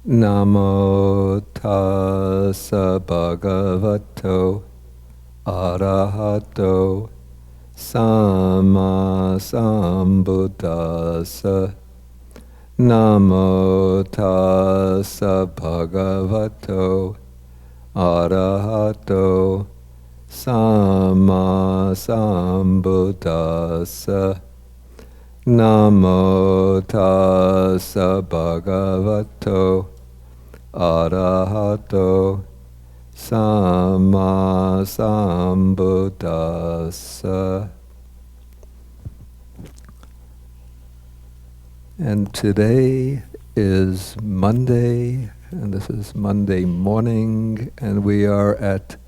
Namo tassa bhagavato arahato sama sambuddhassa. Namo tassa bhagavato arahato sama sambuddhassa. Namo tassa bhagavato arahato sama sambuddhassa. And today is Monday, and this is Monday morning, and we are at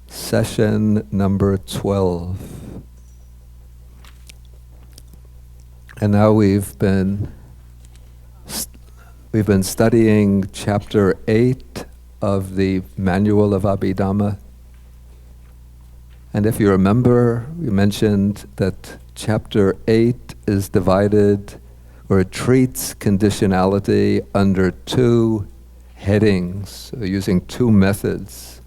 session number 12. And now we've been studying chapter 8 of the Manual of Abhidhamma. And if you remember, we mentioned that chapter 8 is divided, or it treats conditionality under two headings, so using two methods.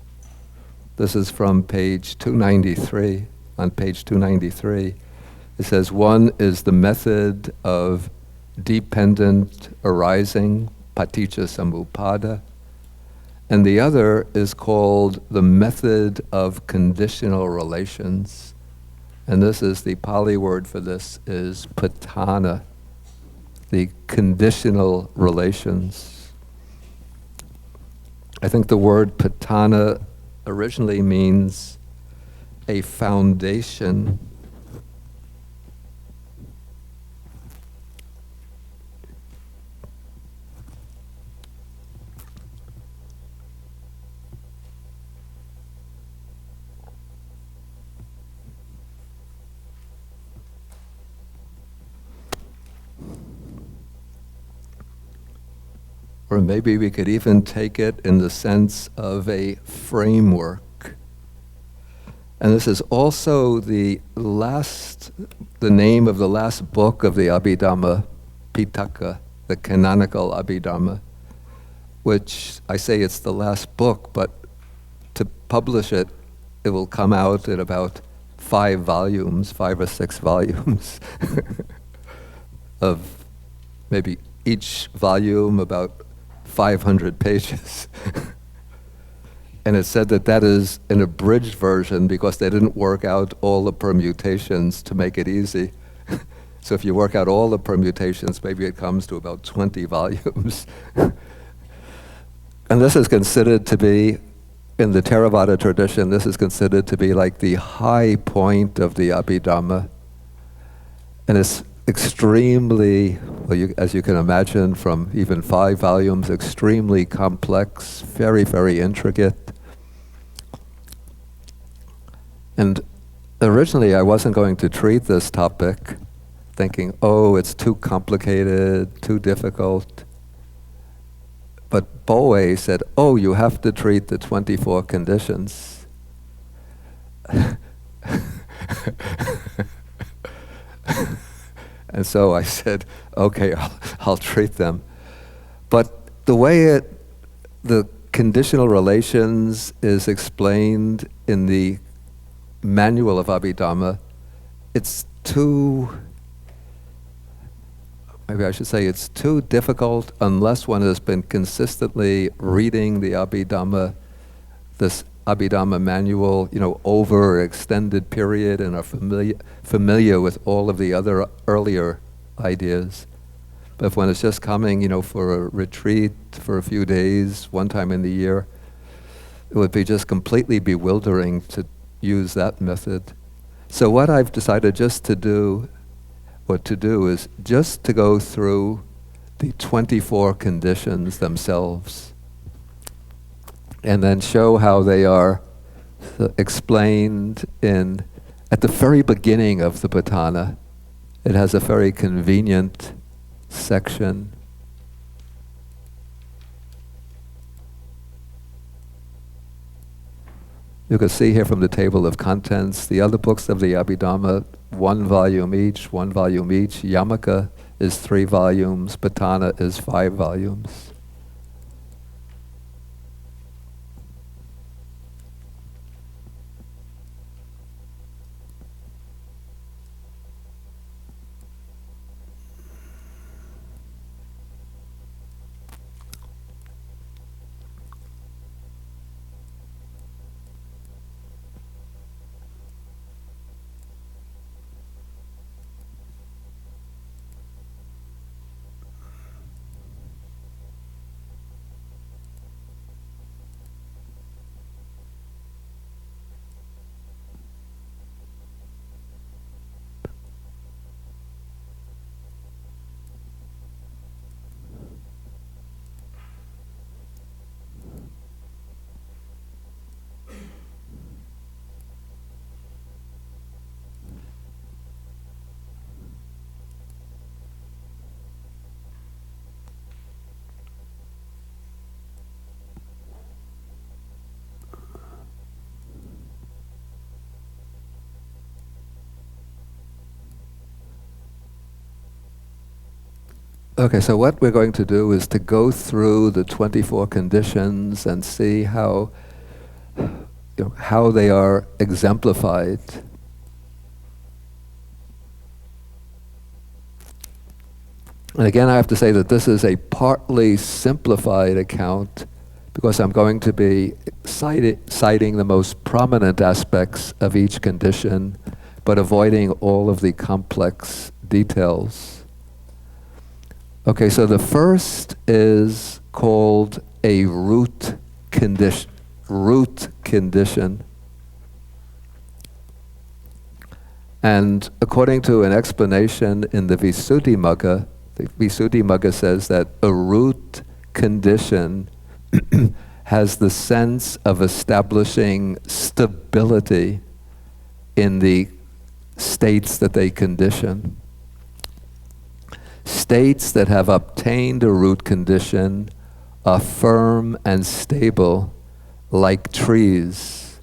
This is from page 293. On page 293, it says one is the method of dependent arising, paticca samuppada, and the other is called the method of conditional relations. And this is the Pali word for this is patthana, the conditional relations. I think the word patthana originally means a foundation. Or maybe we could even take it in the sense of a framework. And this is also the name of the last book of the Abhidhamma, Pitaka, the canonical Abhidhamma, which I say it's the last book, but to publish it, it will come out in about 5 or 6 volumes of maybe each volume about 500 pages. And it's said that that is an abridged version because they didn't work out all the permutations to make it easy. So if you work out all the permutations, maybe it comes to about 20 volumes. And this is considered to be, in the Theravada tradition, this is considered to be like the high point of the Abhidhamma. And it's extremely, as you can imagine, from even 5 volumes, extremely complex, very, very intricate. And originally I wasn't going to treat this topic, thinking, oh, it's too complicated, too difficult. But Boe said, oh, you have to treat the 24 conditions. And so I said, okay, I'll treat them. But the way the conditional relations is explained in the Manual of Abhidhamma, it's too difficult unless one has been consistently reading the Abhidhamma, this Abhidhamma manual, over an extended period and are familiar with all of the other earlier ideas. But if one is just coming, for a retreat for a few days, one time in the year, it would be just completely bewildering to use that method. So what I've decided to do is just to go through the 24 conditions themselves, and then show how they are explained at the very beginning of the Patthana. It has a very convenient section. You can see here from the table of contents, the other books of the Abhidhamma, 1 volume each. Yamaka is 3 volumes, Patthana is 5 volumes. Okay, so what we're going to do is to go through the 24 conditions and see how, how they are exemplified. And again, I have to say that this is a partly simplified account because I'm going to be citing the most prominent aspects of each condition, but avoiding all of the complex details. Okay, so the first is called a root condition. And according to an explanation in the Visuddhimagga, the Visuddhimagga says that a root condition has the sense of establishing stability in the states that they condition. States that have obtained a root condition are firm and stable like trees,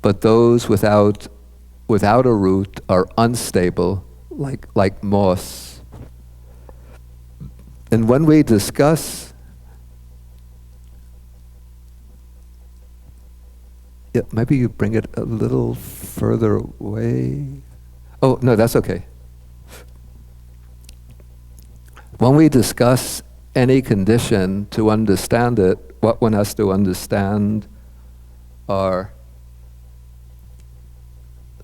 but those without a root are unstable like moss. And when we discuss, maybe you bring it a little further away. Oh, no, that's okay. When we discuss any condition, to understand it, what one has to understand are,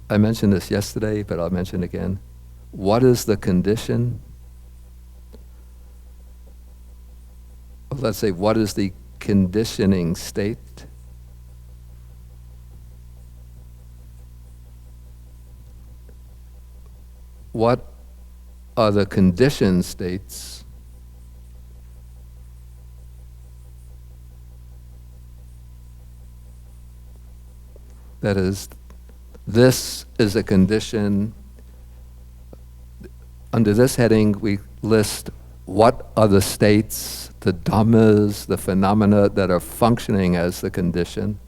I mentioned this yesterday, but I'll mention again. What is the condition? Let's say, what is the conditioning state? What are the conditioned states? That is, this is a condition. Under this heading, we list what are the states, the dhammas, the phenomena that are functioning as the condition.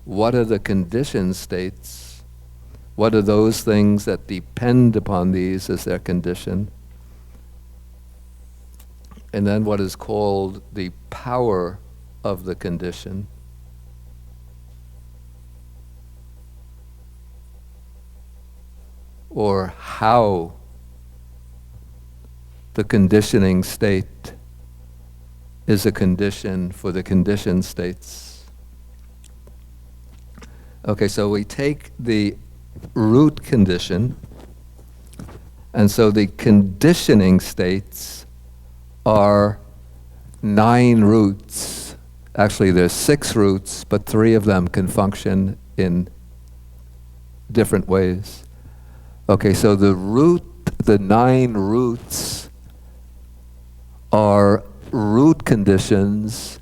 What are the conditioned states? What are those things that depend upon these as their condition? And then what is called the power of the condition. Or how the conditioning state is a condition for the conditioned states. Okay, so we take the root condition, and so the conditioning states are 9 roots. Actually, there's 6 roots, but 3 of them can function in different ways. Okay, so the 9 roots are root conditions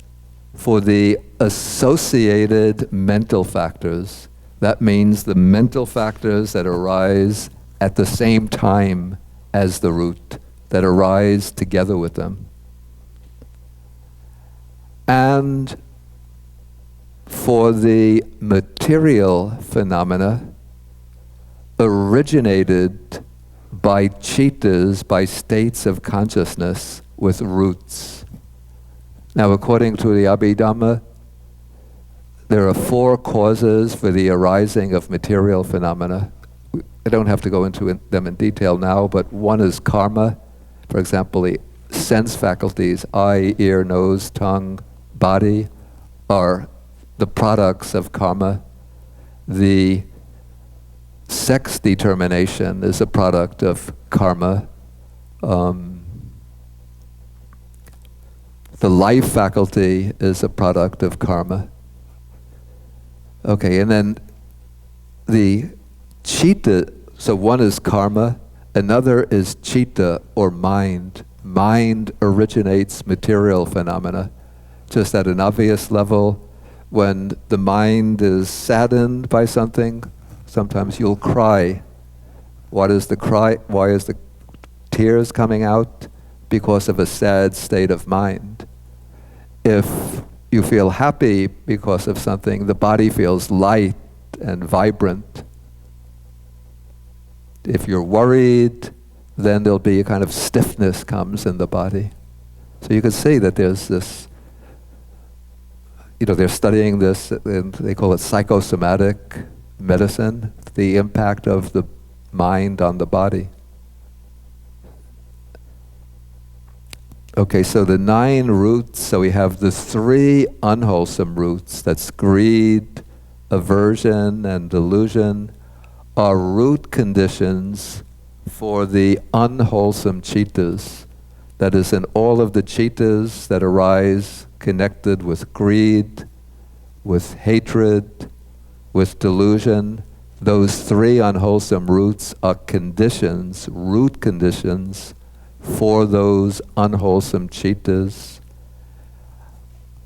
for the associated mental factors. That means the mental factors that arise at the same time as the root, that arise together with them. And for the material phenomena originated by chittas, by states of consciousness with roots. Now, according to the Abhidhamma, there are 4 causes for the arising of material phenomena. I don't have to go into them in detail now, but one is karma. For example, the sense faculties, eye, ear, nose, tongue, body, are the products of karma. The sex determination is a product of karma. The life faculty is a product of karma. Okay, and then the chitta, so one is karma, another is chitta or mind. Mind originates material phenomena. Just at an obvious level, when the mind is saddened by something, sometimes you'll cry. What is the cry? Why is the tears coming out? Because of a sad state of mind. If you feel happy because of something, the body feels light and vibrant. If you're worried, then there'll be a kind of stiffness comes in the body. So you can see that there's this, they're studying this, and they call it psychosomatic medicine, the impact of the mind on the body. Okay, so the 9 roots, so we have the 3 unwholesome roots, that's greed, aversion, and delusion, are root conditions for the unwholesome chittas. That is, in all of the chittas that arise connected with greed, with hatred, with delusion, those 3 unwholesome roots are conditions, root conditions, for those unwholesome chittas.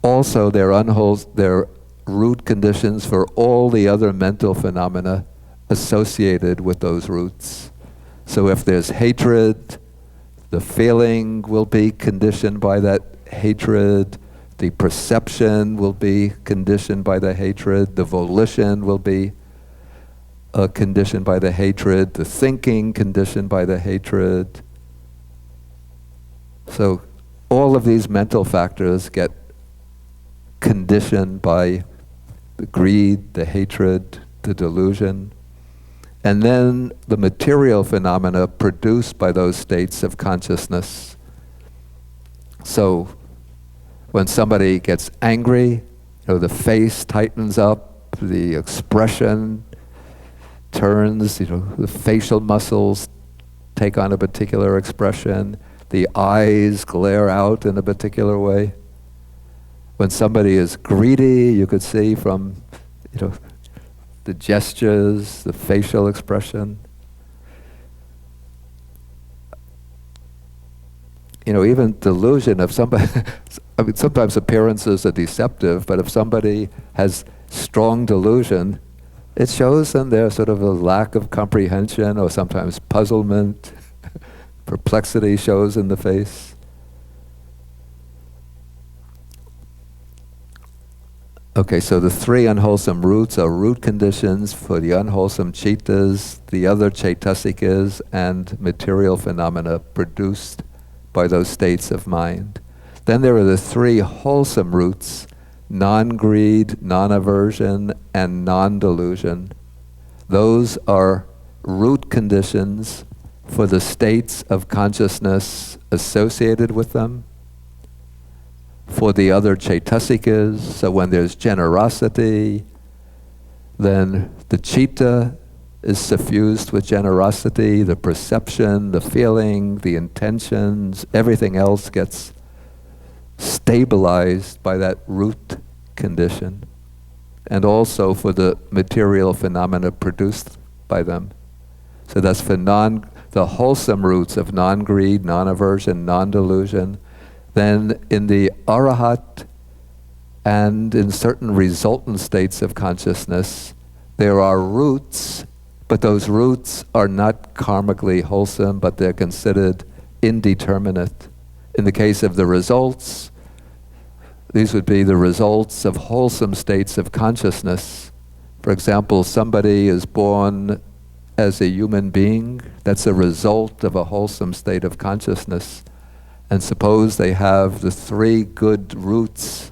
Also, they're root conditions for all the other mental phenomena associated with those roots. So if there's hatred, the feeling will be conditioned by that hatred, the perception will be conditioned by the hatred, the volition will be conditioned by the hatred, the thinking conditioned by the hatred. So all of these mental factors get conditioned by the greed, the hatred, the delusion. And then the material phenomena produced by those states of consciousness. So when somebody gets angry, the face tightens up, the expression turns, the facial muscles take on a particular expression, the eyes glare out in a particular way. When somebody is greedy, you could see from, the gestures, the facial expression. Even delusion of somebody, sometimes appearances are deceptive, but if somebody has strong delusion, it shows in their sort of a lack of comprehension or sometimes puzzlement. Perplexity shows in the face. Okay, so the 3 unwholesome roots are root conditions for the unwholesome chittas, the other chaitasikas, and material phenomena produced by those states of mind. Then there are the 3 wholesome roots, non-greed, non-aversion, and non-delusion. Those are root conditions for the states of consciousness associated with them, for the other chaitasikas. So when there's generosity, then the citta is suffused with generosity, the perception, the feeling, the intentions, everything else gets stabilized by that root condition. And also for the material phenomena produced by them. So that's for the wholesome roots of non-greed, non-aversion, non-delusion. Then in the arahat and in certain resultant states of consciousness, there are roots, but those roots are not karmically wholesome, but they're considered indeterminate. In the case of the results, these would be the results of wholesome states of consciousness. For example, somebody is born as a human being, that's a result of a wholesome state of consciousness. And suppose they have the 3 good roots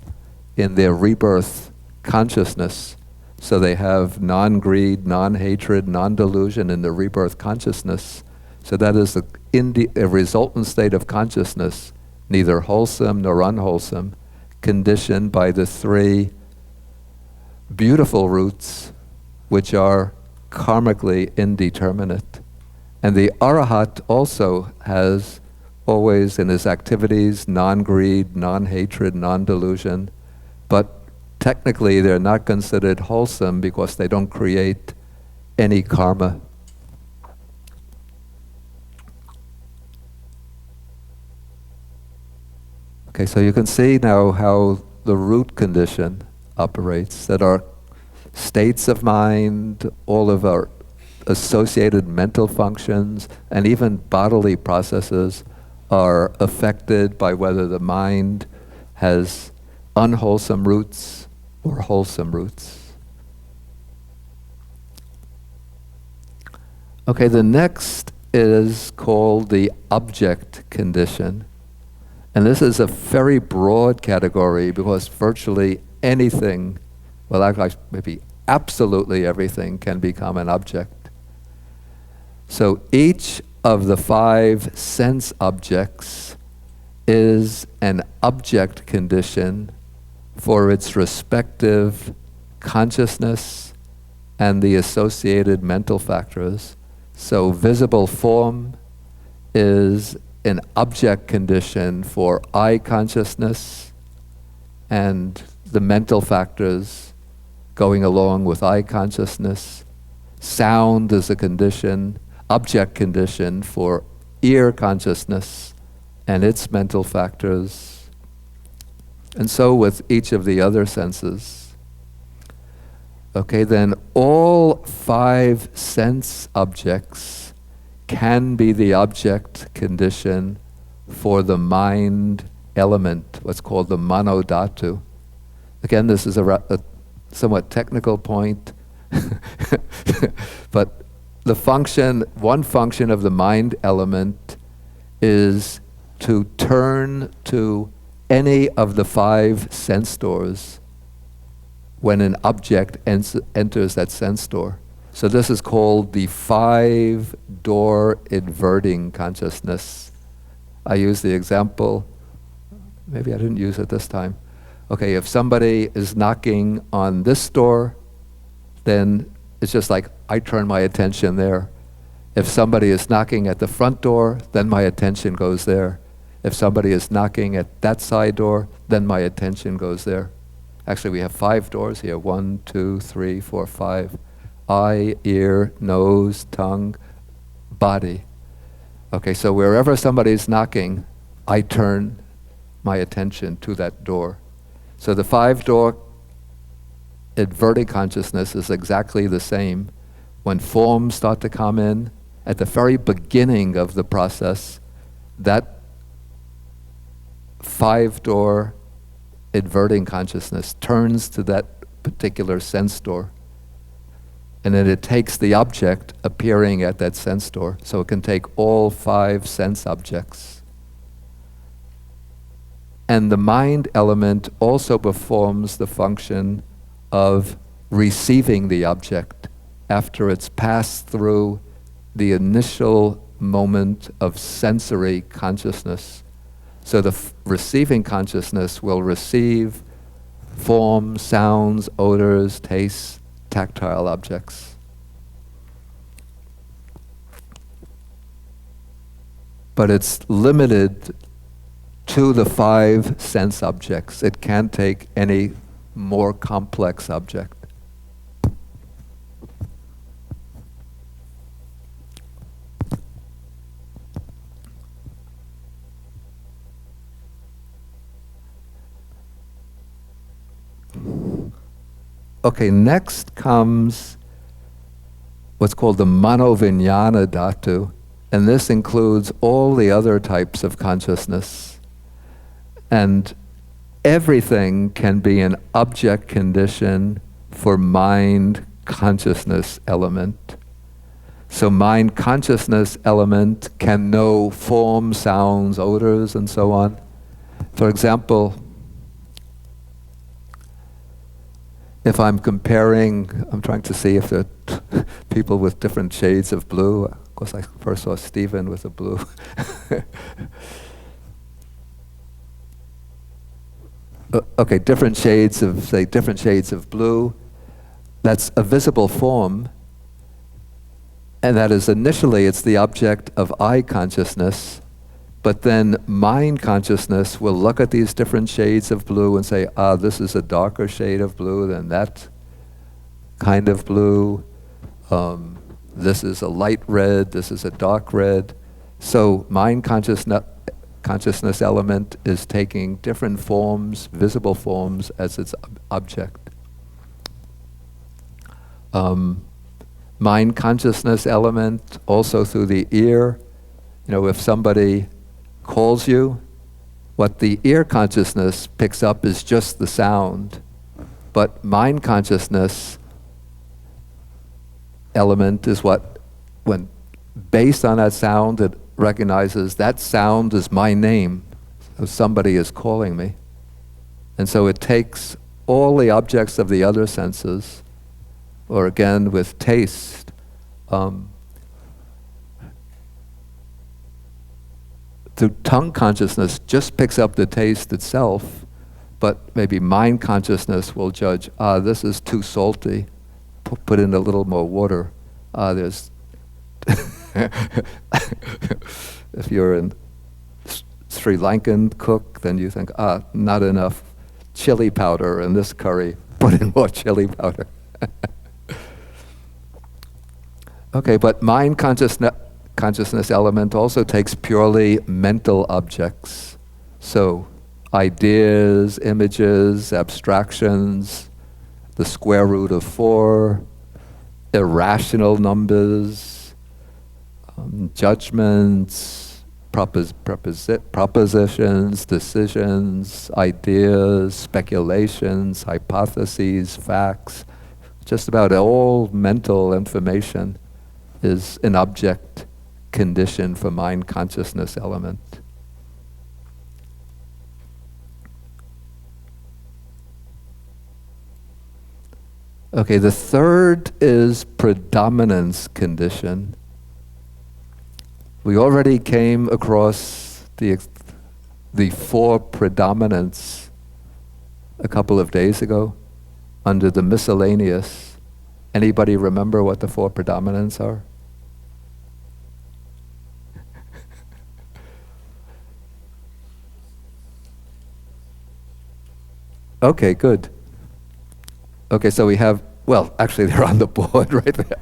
in their rebirth consciousness. So they have non-greed, non-hatred, non-delusion in the rebirth consciousness. So that is a resultant state of consciousness, neither wholesome nor unwholesome, conditioned by the 3 beautiful roots, which are karmically indeterminate. And the arahat also has always in his activities non-greed, non-hatred, non-delusion, but technically they're not considered wholesome because they don't create any karma. Okay, so you can see now how the root condition operates, that our states of mind, all of our associated mental functions, and even bodily processes are affected by whether the mind has unwholesome roots or wholesome roots. Okay, the next is called the object condition. And this is a very broad category because virtually anything, well, actually maybe absolutely everything, can become an object. So each of the 5 sense objects is an object condition for its respective consciousness and the associated mental factors. So visible form is an object condition for I consciousness and the mental factors going along with I consciousness. Sound is a condition, object condition for ear consciousness and its mental factors. And so with each of the other senses. Okay, then all 5 sense objects can be the object condition for the mind element, what's called the manodhatu. Again, this is a somewhat technical point, but one function of the mind element is to turn to any of the 5 sense doors when an object enters that sense door. So this is called the 5-door inverting consciousness. I use the example, maybe I didn't use it this time. Okay, if somebody is knocking on this door, then it's just like I turn my attention there. If somebody is knocking at the front door, then my attention goes there. If somebody is knocking at that side door, then my attention goes there. Actually, we have 5 doors here. 1, 2, 3, 4, 5. Eye, ear, nose, tongue, body. Okay, so wherever somebody's knocking, I turn my attention to that door. So the 5-door inverted consciousness is exactly the same. When forms start to come in, at the very beginning of the process, that 5-door inverting consciousness turns to that particular sense door. And then it takes the object appearing at that sense door. So it can take all 5 sense objects. And the mind element also performs the function of receiving the object after it's passed through the initial moment of sensory consciousness. So the receiving consciousness will receive forms, sounds, odors, tastes, tactile objects. But it's limited to the 5 sense objects. It can't take any more complex object. Okay, next comes what's called the manovinyana dhatu, and this includes all the other types of consciousness. And everything can be an object condition for mind consciousness element. So mind consciousness element can know form, sounds, odors, and so on. For example, if I'm trying to see if there are people with different shades of blue. Of course, I first saw Stephen with a blue. Okay, different shades of blue. That's a visible form. And that is initially, it's the object of eye consciousness. But then mind consciousness will look at these different shades of blue and say, this is a darker shade of blue than that kind of blue. This is a light red, this is a dark red. So mind consciousness element is taking different forms, visible forms, as its object. Mind consciousness element also through the ear. If somebody calls you, what the ear consciousness picks up is just the sound, but mind consciousness element is what, when based on that sound, it recognizes that sound is my name, so somebody is calling me. And so it takes all the objects of the other senses, or again with taste, the tongue consciousness just picks up the taste itself, but maybe mind consciousness will judge, this is too salty, put in a little more water. There's if you're in Sri Lankan cook, then you think, not enough chili powder in this curry, put in more chili powder. Okay, but mind consciousness element also takes purely mental objects. So ideas, images, abstractions, the square root of 4, irrational numbers, judgments, propositions, decisions, ideas, speculations, hypotheses, facts. Just about all mental information is an object condition for mind consciousness element. Okay, the third is predominance condition. We already came across the 4 predominants a couple of days ago under the miscellaneous. Anybody remember what the 4 predominants are? Okay, good. Okay, so we have, well, actually they're on the board right there.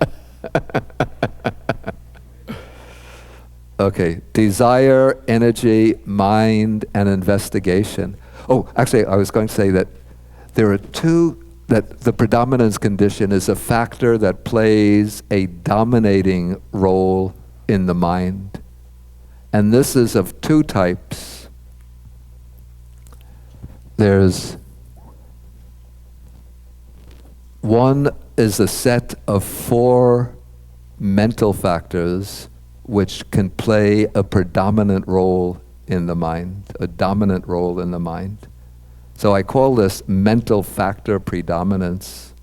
Okay, desire, energy, mind, and investigation. Oh, actually, I was going to say that there are 2, that the predominance condition is a factor that plays a dominating role in the mind. And this is of 2 types. There's one is a set of 4 mental factors which can play a predominant role in the mind, a dominant role in the mind. So I call this mental factor predominance.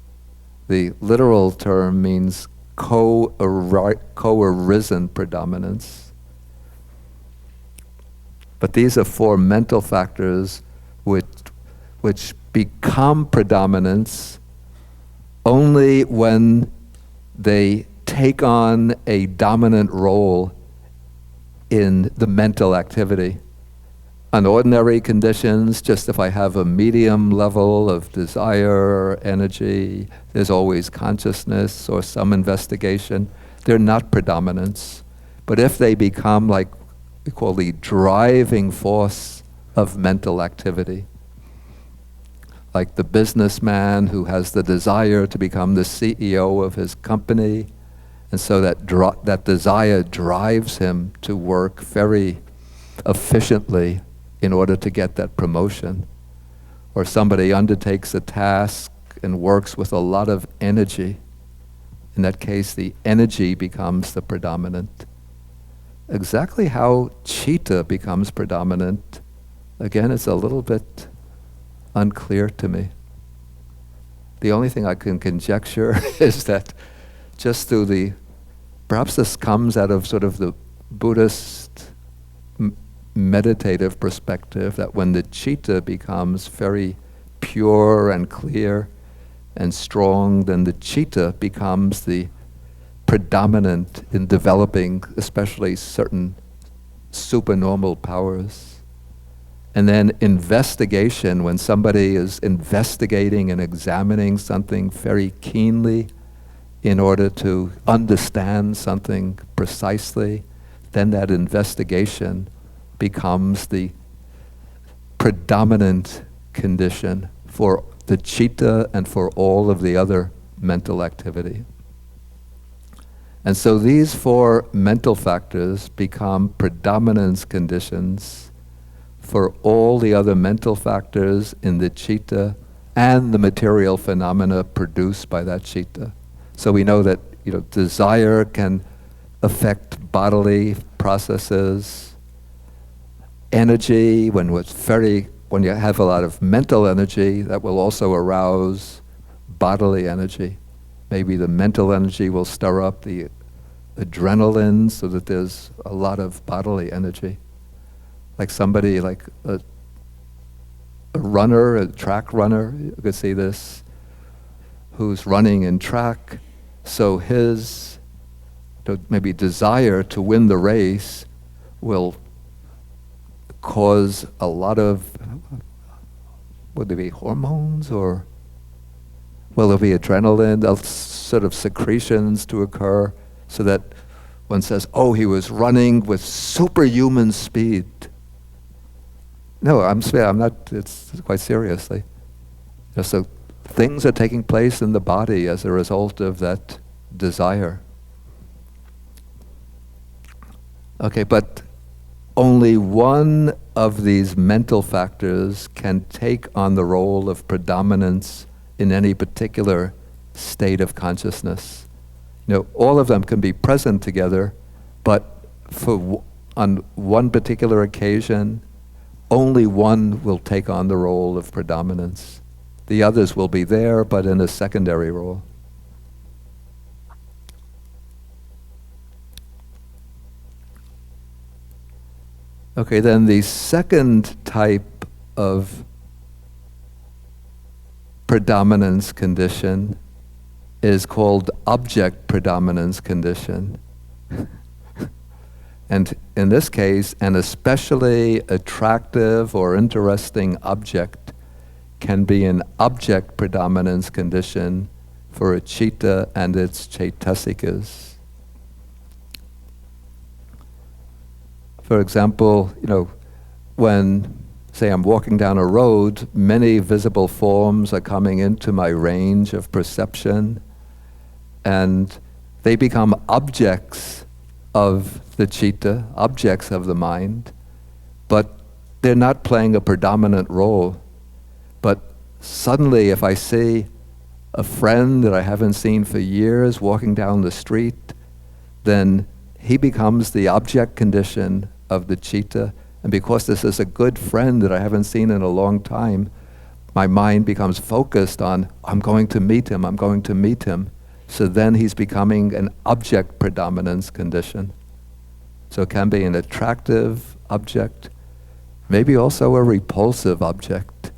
The literal term means co-arisen predominance. But these are 4 mental factors which become predominance only when they take on a dominant role in the mental activity. On ordinary conditions, just if I have a medium level of desire, energy, there's always consciousness or some investigation. They're not predominance. But if they become like we call the driving force of mental activity, like the businessman who has the desire to become the CEO of his company, and so that desire drives him to work very efficiently in order to get that promotion. Or somebody undertakes a task and works with a lot of energy. In that case, the energy becomes the predominant. Exactly how chitta becomes predominant, again, it's a little bit unclear to me. The only thing I can conjecture is that just through perhaps this comes out of sort of the Buddhist meditative perspective, that when the chitta becomes very pure and clear and strong, then the chitta becomes the predominant in developing especially certain supernormal powers. And then investigation, when somebody is investigating and examining something very keenly in order to understand something precisely, then that investigation becomes the predominant condition for the chitta and for all of the other mental activity. And so these 4 mental factors become predominance conditions for all the other mental factors in the citta and the material phenomena produced by that citta. So we know that desire can affect bodily processes. Energy, when you have a lot of mental energy, that will also arouse bodily energy. Maybe the mental energy will stir up the adrenaline so that there's a lot of bodily energy. Like somebody, like a runner, a track runner, you could see this, who's running in track, so his maybe desire to win the race will cause a lot of, would there be hormones or, well, there'll be adrenaline, sort of secretions to occur so that one says, oh, he was running with superhuman speed. No, I'm not, it's quite seriously. So things are taking place in the body as a result of that desire. Okay, but only one of these mental factors can take on the role of predominance in any particular state of consciousness. All of them can be present together, but on one particular occasion, only one will take on the role of predominance. The others will be there, but in a secondary role. Okay, then the second type of predominance condition is called object predominance condition. And in this case, an especially attractive or interesting object can be an object predominance condition for a citta and its chaitasikas. For example, when, say, I'm walking down a road, many visible forms are coming into my range of perception, and they become objects of the citta, objects of the mind, but they're not playing a predominant role. But suddenly, if I see a friend that I haven't seen for years walking down the street, then he becomes the object condition of the citta, and because this is a good friend that I haven't seen in a long time, my mind becomes focused on, I'm going to meet him, I'm going to meet him. So then he's becoming an object predominance condition. So it can be an attractive object, maybe also a repulsive object.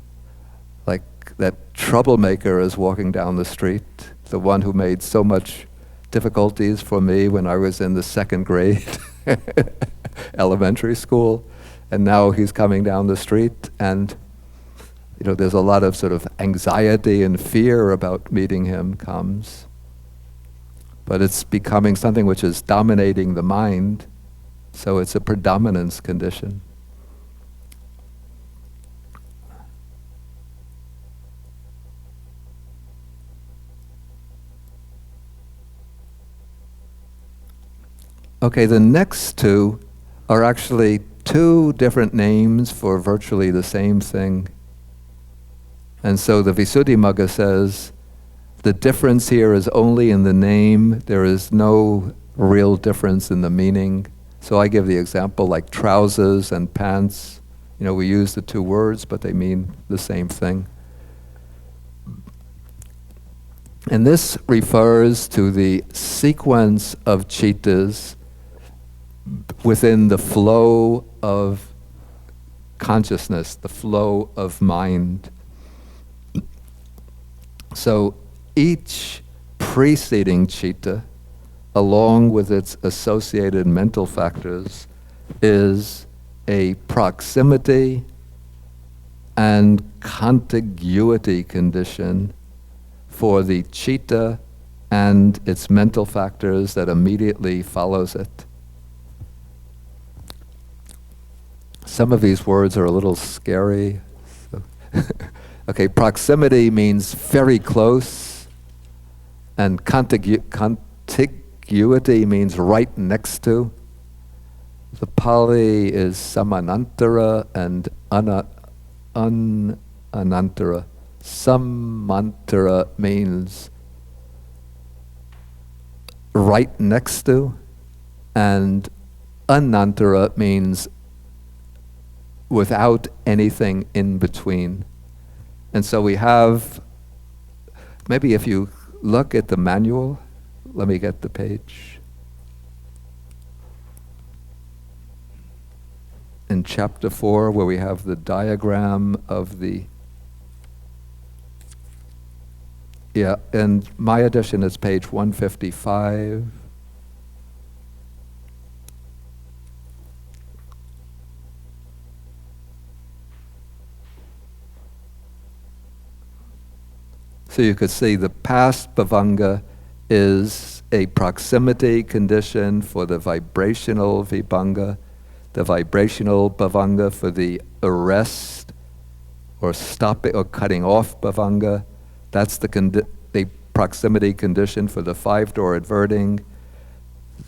Like that troublemaker is walking down the street, the one who made so much difficulties for me when I was in the second grade elementary school, and now he's coming down the street, and there's a lot of sort of anxiety and fear about meeting him comes. But it's becoming something which is dominating the mind, so it's a predominance condition. Okay, the next two are actually two different names for virtually the same thing. And so the Visuddhimagga says, the difference here is only in the name, there is no real difference in the meaning. So I give the example like trousers and pants. We use the two words, but they mean the same thing. And this refers to the sequence of cittas within the flow of consciousness, the flow of mind. So each preceding citta, along with its associated mental factors, is a proximity and contiguity condition for the citta and its mental factors that immediately follows it. Some of these words are a little scary. So okay, proximity means very close, and contiguity means right next to. The Pali is samanantara and anantara. Samantara means right next to, And anantara means without anything in between. And so we have, maybe if you look at the manual, let me get the page. In chapter 4, where we have the diagram of the, in my edition it's page 155. So you could see the past bhavanga is a proximity condition for the vibrational vibhanga, the vibrational bhavanga for the arrest or stopping or cutting off bhavanga. That's the proximity condition for the five-door adverting,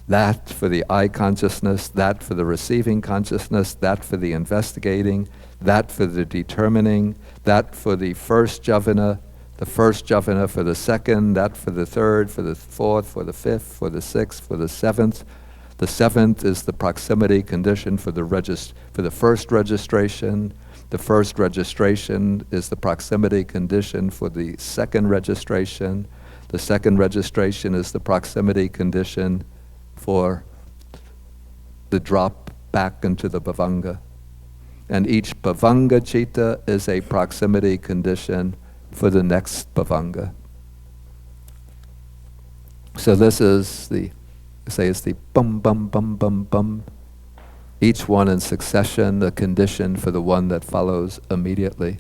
that for the I consciousness, that for the receiving consciousness, that for the investigating, that for the determining, that for the first javana, the first javana for the second, that for the third, for the fourth, for the fifth, for the sixth, for the seventh. The seventh is the proximity condition for the first registration. The first registration is the proximity condition for the second registration. The second registration is the proximity condition for the drop back into the bhavanga. And each bhavanga citta is a proximity condition for the next bhavanga. So this is it's the bum bum bum bum bum. Each one in succession, a condition for the one that follows immediately.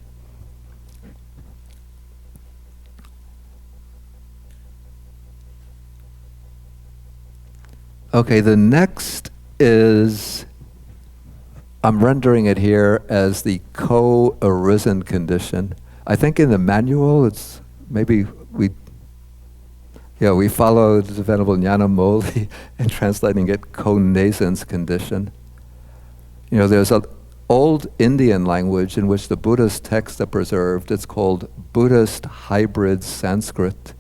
Okay, the next is, I'm rendering it here as the co-arisen condition. I think in the manual, it's maybe we followed the Venerable Nyanamoli in translating it co-nascence condition. You know, there's an old Indian language in which the Buddhist texts are preserved. It's called Buddhist hybrid Sanskrit.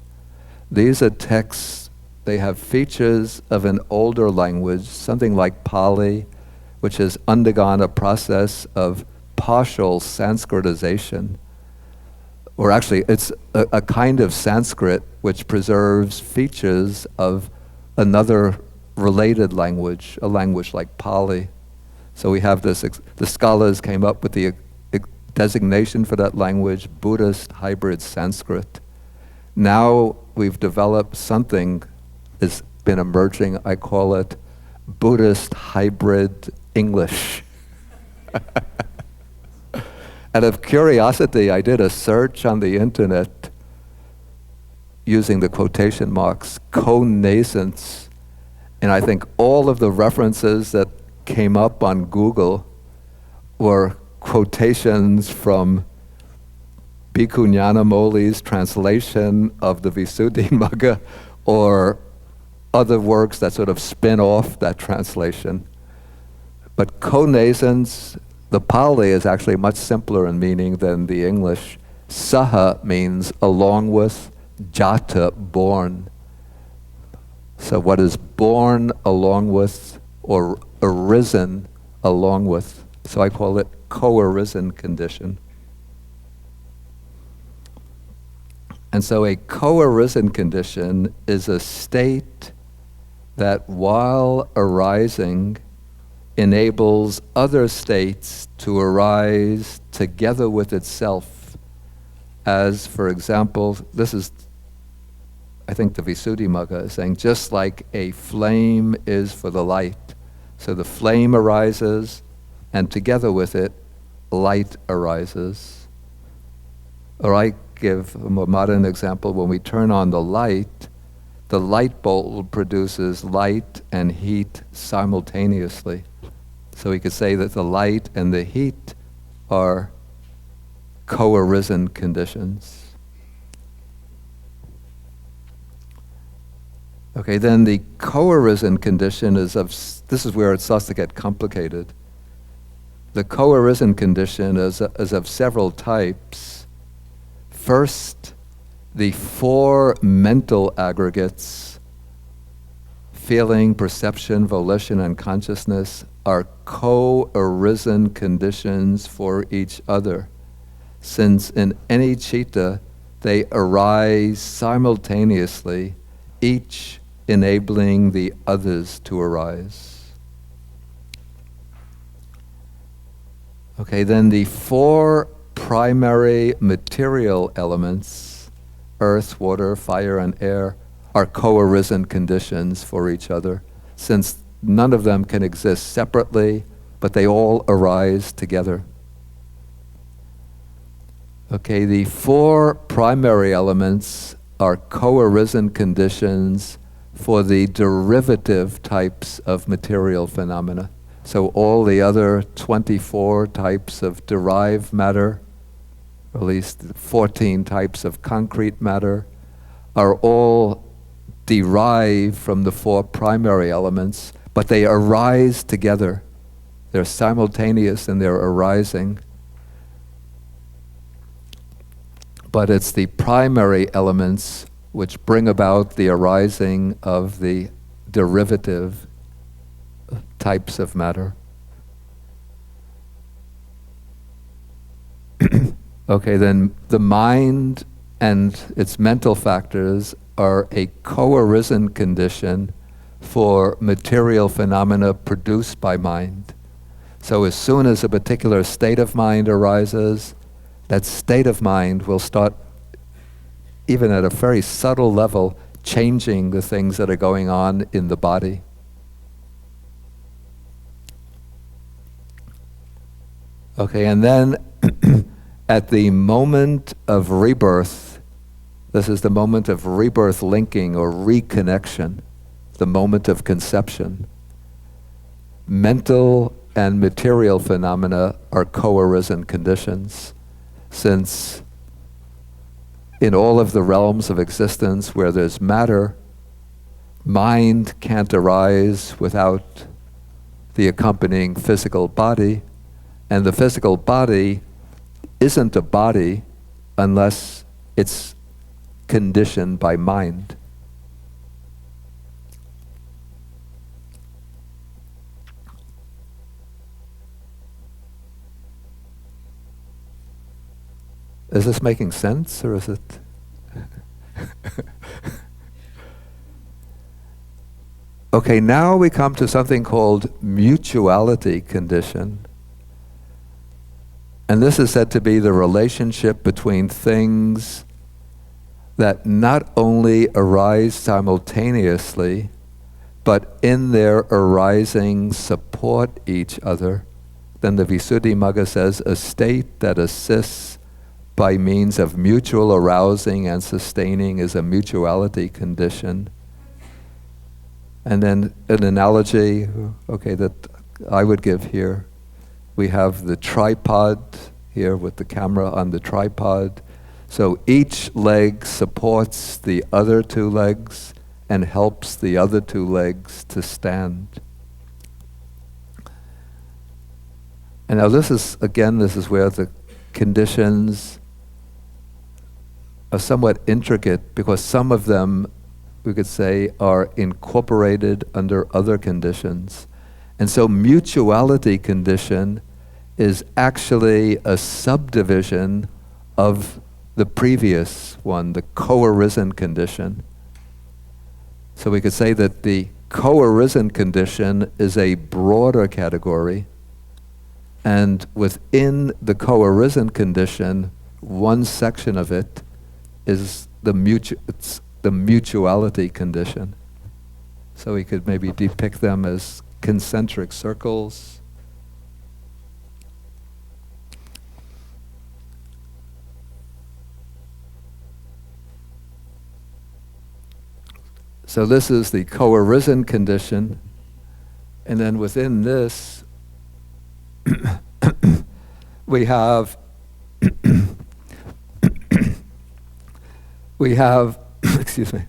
These are texts, they have features of an older language, something like Pali, which has undergone a process of partial Sanskritization. Or actually, it's a kind of Sanskrit which preserves features of another related language, a language like Pali. So we have this, the scholars came up with the designation for that language, Buddhist hybrid Sanskrit. Now we've developed something that's been emerging, I call it Buddhist hybrid English. Out of curiosity, I did a search on the internet using the quotation marks, co-nascence, and I think all of the references that came up on Google were quotations from Bhikkhu Nyanamoli's translation of the Visuddhimagga or other works that sort of spin off that translation. But co-nascence, the Pali is actually much simpler in meaning than the English. Saha means along with, jata, born. So what is born along with or arisen along with. So I call it co-arisen condition. And so a co-arisen condition is a state that while arising enables other states to arise together with itself. As, for example, this is, I think the Visuddhimagga is saying, just like a flame is for the light. So the flame arises, and together with it, light arises. Or I give a more modern example, when we turn on the light bulb produces light and heat simultaneously. So we could say that the light and the heat are co-arisen conditions. Okay, then the co-arisen condition is this is where it starts to get complicated. The co-arisen condition is of several types. First, the four mental aggregates feeling, perception, volition, and consciousness are co-arisen conditions for each other, since in any citta they arise simultaneously, each enabling the others to arise. Okay, then the four primary material elements, earth, water, fire, and air, are co-arisen conditions for each other, since none of them can exist separately, but they all arise together. Okay, the four primary elements are co-arisen conditions for the derivative types of material phenomena. So all the other 24 types of derived matter, or at least 14 types of concrete matter, are all derived from the four primary elements, but they arise together. They're simultaneous in their arising. But it's the primary elements which bring about the arising of the derivative types of matter. Okay, then the mind and its mental factors are a co-arisen condition for material phenomena produced by mind. So as soon as a particular state of mind arises, that state of mind will start, even at a very subtle level, changing the things that are going on in the body. Okay, and then at the moment of rebirth, this is the moment of rebirth linking or reconnection, the moment of conception. Mental and material phenomena are co-arisen conditions, since in all of the realms of existence where there's matter, mind can't arise without the accompanying physical body, and the physical body isn't a body unless it's conditioned by mind. Is this making sense, or is it? Okay, now we come to something called mutuality condition. And this is said to be the relationship between things that not only arise simultaneously, but in their arising support each other. Then the Visuddhimagga says, a state that assists by means of mutual arousing and sustaining is a mutuality condition. And then an analogy, okay, that I would give here. We have the tripod here with the camera on the tripod. So each leg supports the other two legs and helps the other two legs to stand. And now this is where the conditions are somewhat intricate, because some of them, we could say, are incorporated under other conditions. And so mutuality condition is actually a subdivision of the previous one, the co-arisen condition. So we could say that the co-arisen condition is a broader category, and within the co-arisen condition, one section of it is the mutuality condition. So we could maybe depict them as concentric circles. So this is the co-arisen condition, and then within this we have excuse me.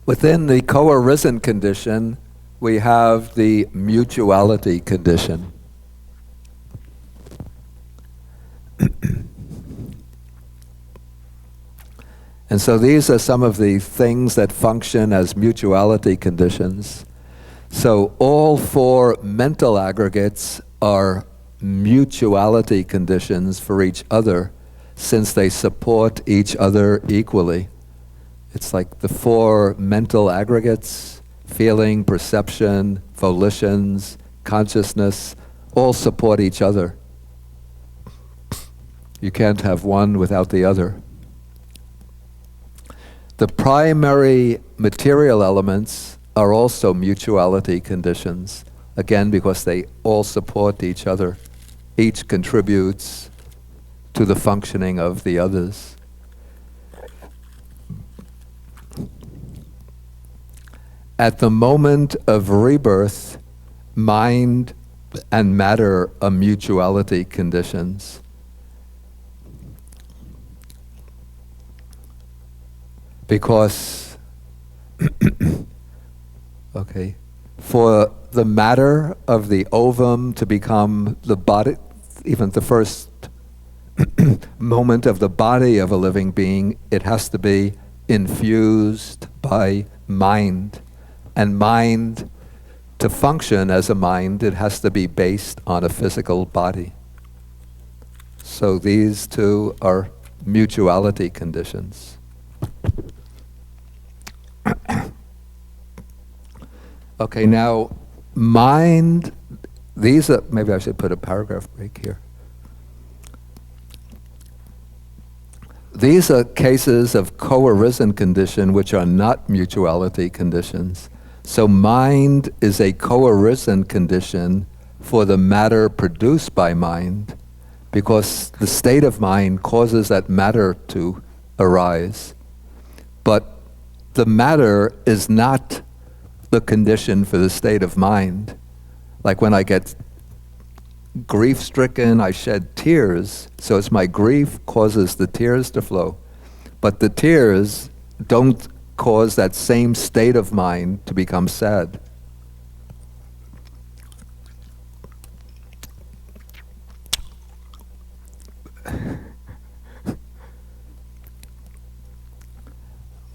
Within the co-arisen condition, we have the mutuality condition. And so these are some of the things that function as mutuality conditions. So all four mental aggregates are mutuality conditions for each other, since they support each other equally. It's like the four mental aggregates: feeling, perception, volitions, consciousness, all support each other. You can't have one without the other. The primary material elements are also mutuality conditions, again because they all support each other. Each contributes to the functioning of the others. At the moment of rebirth, mind and matter are mutuality conditions. Because, okay, for the matter of the ovum to become the body, even the first moment of the body of a living being, it has to be infused by mind. And mind, to function as a mind, it has to be based on a physical body. So these two are mutuality conditions. Okay, now mind, these are, maybe I should put a paragraph break here. These are cases of co-arisen condition which are not mutuality conditions. So mind is a co-arisen condition for the matter produced by mind, because the state of mind causes that matter to arise. But the matter is not the condition for the state of mind. Like when I get grief-stricken, I shed tears, so it's my grief causes the tears to flow. But the tears don't cause that same state of mind to become sad.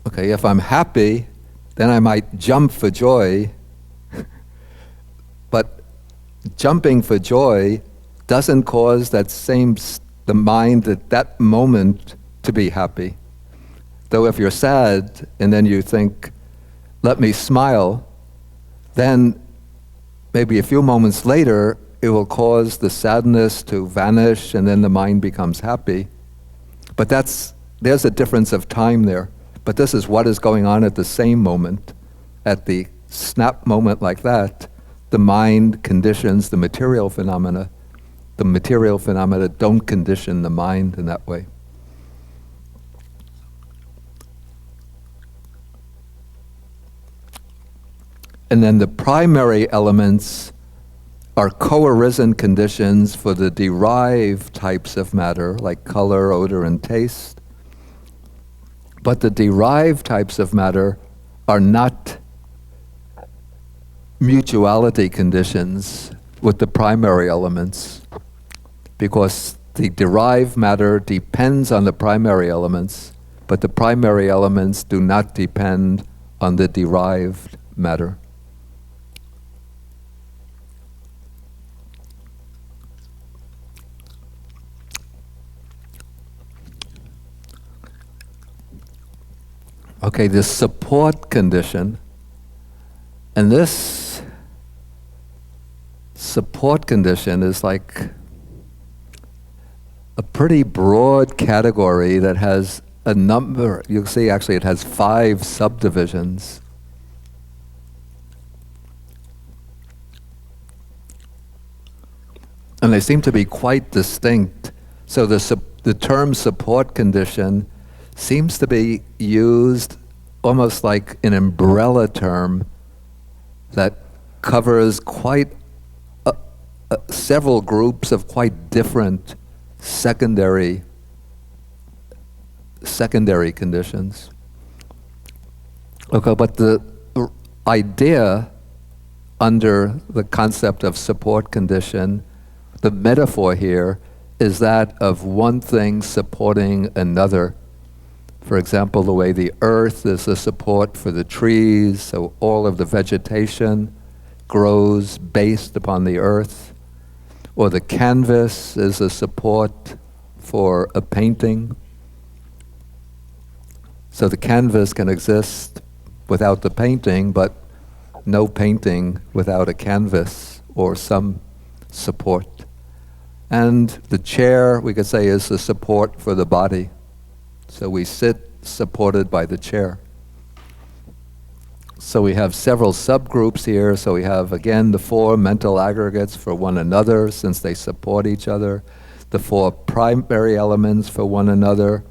Okay, if I'm happy, then I might jump for joy, but jumping for joy doesn't cause that same, the mind at that moment to be happy. Though if you're sad and then you think, let me smile, then maybe a few moments later it will cause the sadness to vanish and then the mind becomes happy. But there's a difference of time there. But this is what is going on at the same moment. At the snap moment like that, the mind conditions the material phenomena. The material phenomena don't condition the mind in that way. And then the primary elements are co-arisen conditions for the derived types of matter, like color, odor, and taste. But the derived types of matter are not mutuality conditions with the primary elements, because the derived matter depends on the primary elements, but the primary elements do not depend on the derived matter. Okay, this support condition, and this support condition is like a pretty broad category that has a number, you'll see actually it has 5 subdivisions. And they seem to be quite distinct. So the term support condition seems to be used almost like an umbrella term that covers quite several groups of quite different secondary conditions. Okay, but the idea under the concept of support condition, the metaphor here is that of one thing supporting another. For example, the way the earth is a support for the trees, so all of the vegetation grows based upon the earth. Or the canvas is a support for a painting. So the canvas can exist without the painting, but no painting without a canvas or some support. And the chair, we could say, is a support for the body. So we sit supported by the chair. So we have several subgroups here. So we have, again, the four mental aggregates for one another, since they support each other. The four primary elements for one another.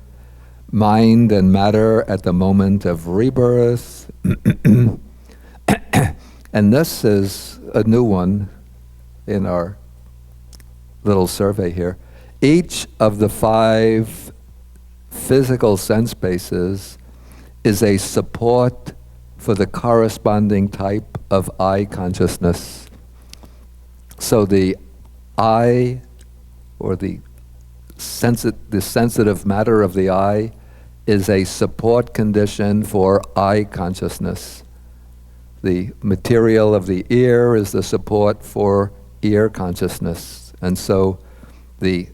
Mind and matter at the moment of rebirth. And this is a new one in our little survey here. Each of the 5 physical sense bases is a support for the corresponding type of I consciousness. So the I, or the sensitive matter of the I, is a support condition for I consciousness. The material of the ear is the support for ear consciousness. And so the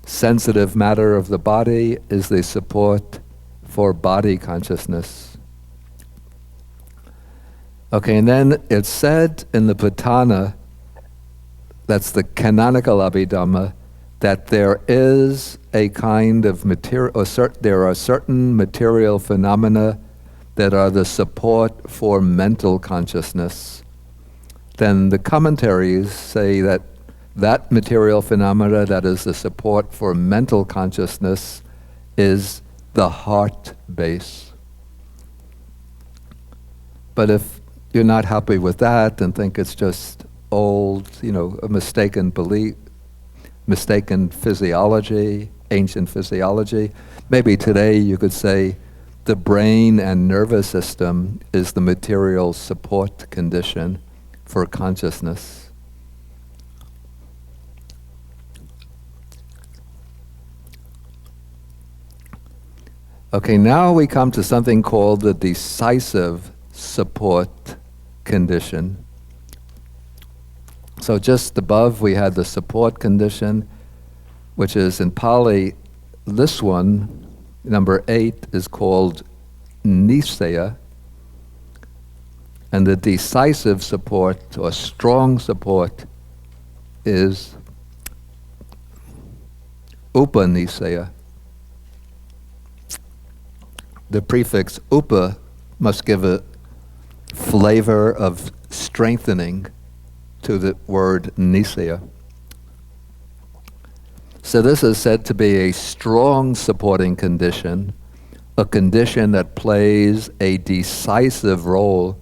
sensitive matter of the body is the support for body consciousness. Okay, and then it's said in the Patana, that's the canonical Abhidhamma, that there is a kind of material, there are certain material phenomena that are the support for mental consciousness. Then the commentaries say that that material phenomena that is the support for mental consciousness is the heart base. But if you're not happy with that and think it's just old, a mistaken belief, mistaken physiology, ancient physiology, maybe today you could say the brain and nervous system is the material support condition for consciousness. Okay, now we come to something called the decisive support condition. So just above we had the support condition, which is in Pali, this one, number 8, is called nisaya. And the decisive support, or strong support, is upanisaya. The prefix upa must give a flavor of strengthening to the word nisaya. So this is said to be a strong supporting condition, a condition that plays a decisive role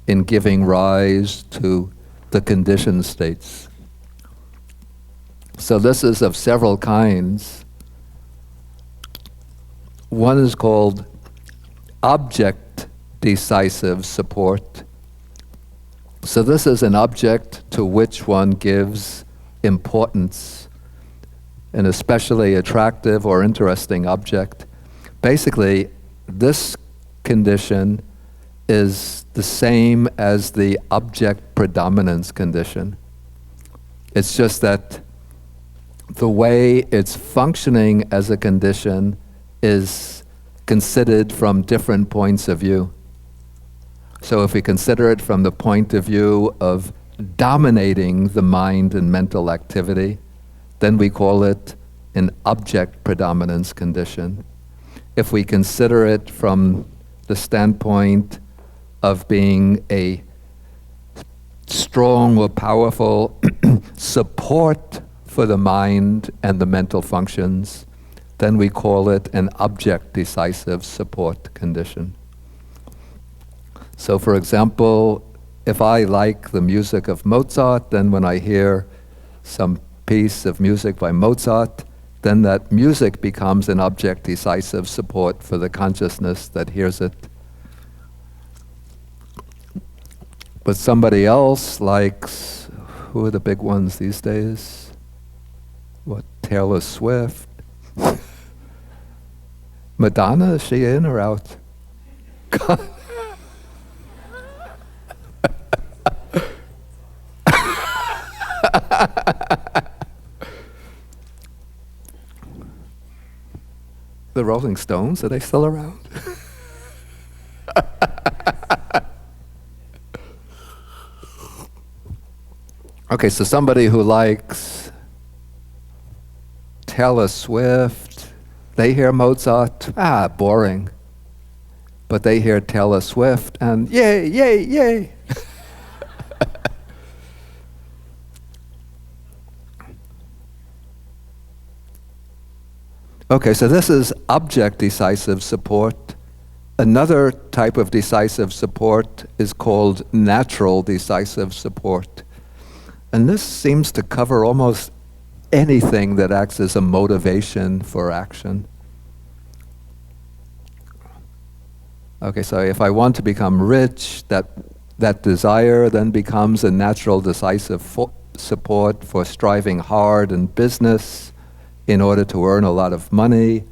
in giving rise to the conditioned states. So this is of several kinds. One is called object decisive support. So this is an object to which one gives importance, an especially attractive or interesting object. Basically, this condition is the same as the object predominance condition. It's just that the way it's functioning as a condition is considered from different points of view. So if we consider it from the point of view of dominating the mind and mental activity, then we call it an object predominance condition. If we consider it from the standpoint of being a strong or powerful support for the mind and the mental functions, then we call it an object decisive support condition. So for example, if I like the music of Mozart, then when I hear some piece of music by Mozart, then that music becomes an object decisive support for the consciousness that hears it. But somebody else likes, who are the big ones these days? What, Taylor Swift? Madonna, is she in or out? The Rolling Stones, are they still around? Okay, so somebody who likes Taylor Swift, they hear Mozart, boring. But they hear Taylor Swift and yay, yay, yay. Okay, so this is object decisive support. Another type of decisive support is called natural decisive support. And this seems to cover almost anything that acts as a motivation for action. Okay, so if I want to become rich, that desire then becomes a natural decisive support for striving hard in business in order to earn a lot of money.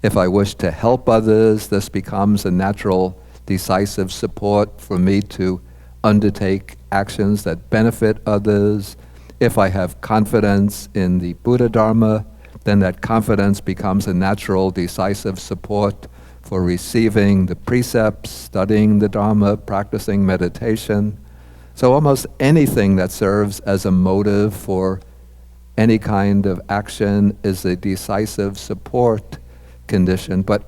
If I wish to help others, this becomes a natural decisive support for me to undertake actions that benefit others. If I have confidence in the Buddha Dharma, then that confidence becomes a natural decisive support for receiving the precepts, studying the Dharma, practicing meditation. So almost anything that serves as a motive for any kind of action is a decisive support condition. But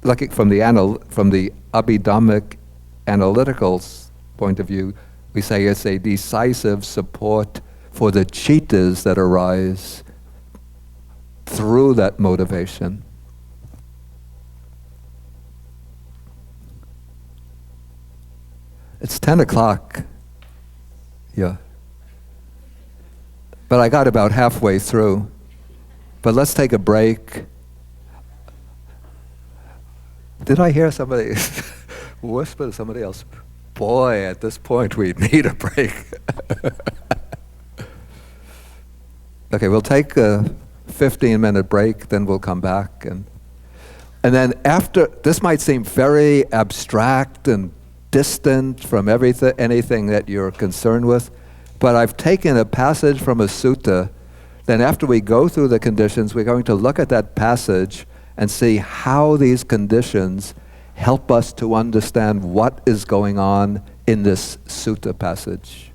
looking from the Abhidhammic analytical point of view, we say it's a decisive support for the chittas that arise through that motivation. It's 10 o'clock. Yeah. But I got about halfway through. But let's take a break. Did I hear somebody whisper to somebody else? Boy, at this point we need a break. Okay, we'll take a 15-minute break, then we'll come back. And then after, this might seem very abstract and distant from anything that you're concerned with, but I've taken a passage from a sutta. Then after we go through the conditions, we're going to look at that passage and see how these conditions help us to understand what is going on in this sutta passage.